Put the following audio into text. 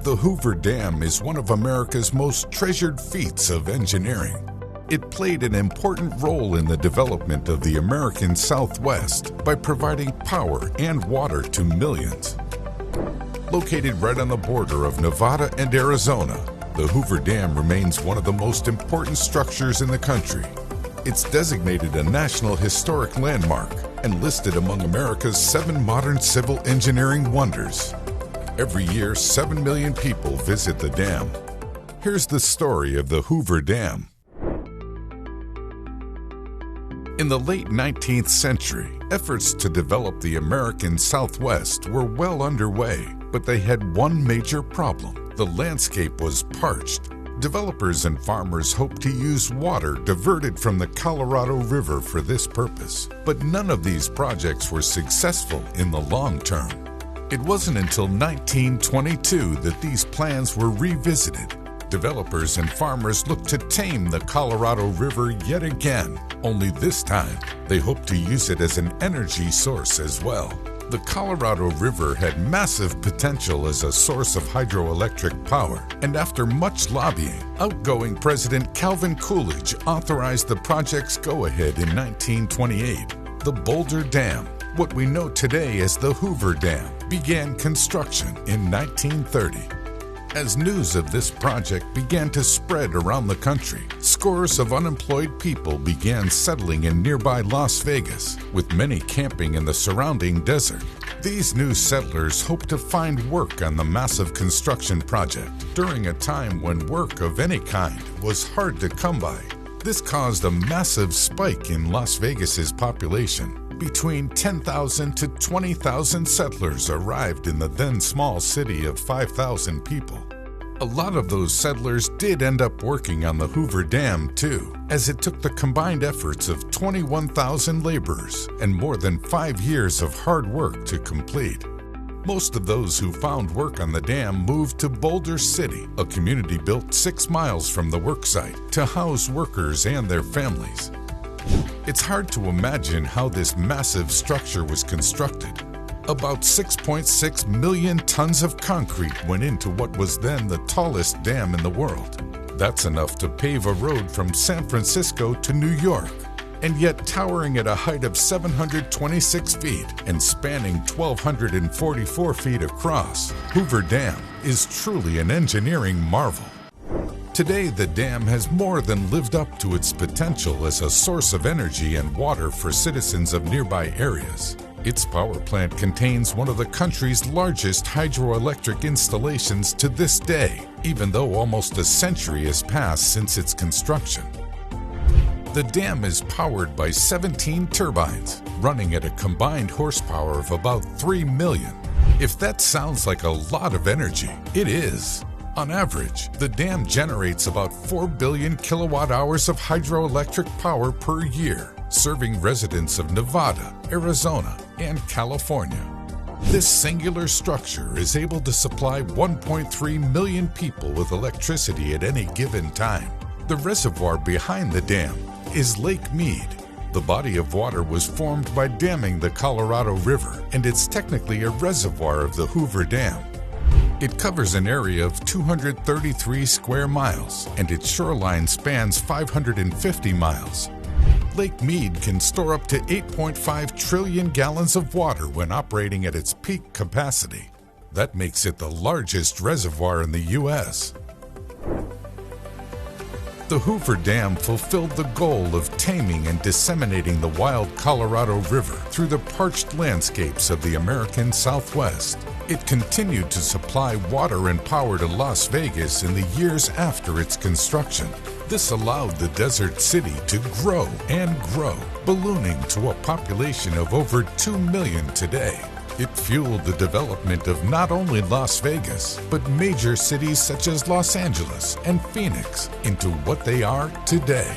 The Hoover Dam is one of America's most treasured feats of engineering. It played an important role in the development of the American Southwest by providing power and water to millions. Located right on the border of Nevada and Arizona, the Hoover Dam remains one of the most important structures in the country. It's designated a National Historic Landmark and listed among America's 7 modern civil engineering wonders. Every year, 7 million people visit the dam. Here's the story of the Hoover Dam. In the late 19th century, efforts to develop the American Southwest were well underway, but they had one major problem. The landscape was parched. Developers and farmers hoped to use water diverted from the Colorado River for this purpose, but none of these projects were successful in the long term. It wasn't until 1922 that these plans were revisited. Developers and farmers looked to tame the Colorado River yet again, only this time they hoped to use it as an energy source as well. The Colorado River had massive potential as a source of hydroelectric power, and after much lobbying, outgoing President Calvin Coolidge authorized the project's go-ahead in 1928. The Boulder Dam, what we know today as the Hoover Dam, began construction in 1930. As news of this project began to spread around the country, scores of unemployed people began settling in nearby Las Vegas, with many camping in the surrounding desert. These new settlers hoped to find work on the massive construction project during a time when work of any kind was hard to come by. This caused a massive spike in Las Vegas's population. Between 10,000 to 20,000 settlers arrived in the then small city of 5,000 people. A lot of those settlers did end up working on the Hoover Dam too, as it took the combined efforts of 21,000 laborers and more than 5 years of hard work to complete. Most of those who found work on the dam moved to Boulder City, a community built 6 miles from the worksite, to house workers and their families. It's hard to imagine how this massive structure was constructed. About 6.6 million tons of concrete went into what was then the tallest dam in the world. That's enough to pave a road from San Francisco to New York. And yet, towering at a height of 726 feet and spanning 1,244 feet across, Hoover Dam is truly an engineering marvel. Today, the dam has more than lived up to its potential as a source of energy and water for citizens of nearby areas. Its power plant contains one of the country's largest hydroelectric installations to this day, even though almost a century has passed since its construction. The dam is powered by 17 turbines, running at a combined horsepower of about 3 million. If that sounds like a lot of energy, it is. On average, the dam generates about 4 billion kilowatt hours of hydroelectric power per year, serving residents of Nevada, Arizona, and California. This singular structure is able to supply 1.3 million people with electricity at any given time. The reservoir behind the dam is Lake Mead. The body of water was formed by damming the Colorado River, and it's technically a reservoir of the Hoover Dam. It covers an area of 233 square miles, and its shoreline spans 550 miles. Lake Mead can store up to 8.5 trillion gallons of water when operating at its peak capacity. That makes it the largest reservoir in the U.S. The Hoover Dam fulfilled the goal of taming and disseminating the wild Colorado River through the parched landscapes of the American Southwest. It continued to supply water and power to Las Vegas in the years after its construction. This allowed the desert city to grow and grow, ballooning to a population of over 2 million today. It fueled the development of not only Las Vegas, but major cities such as Los Angeles and Phoenix into what they are today.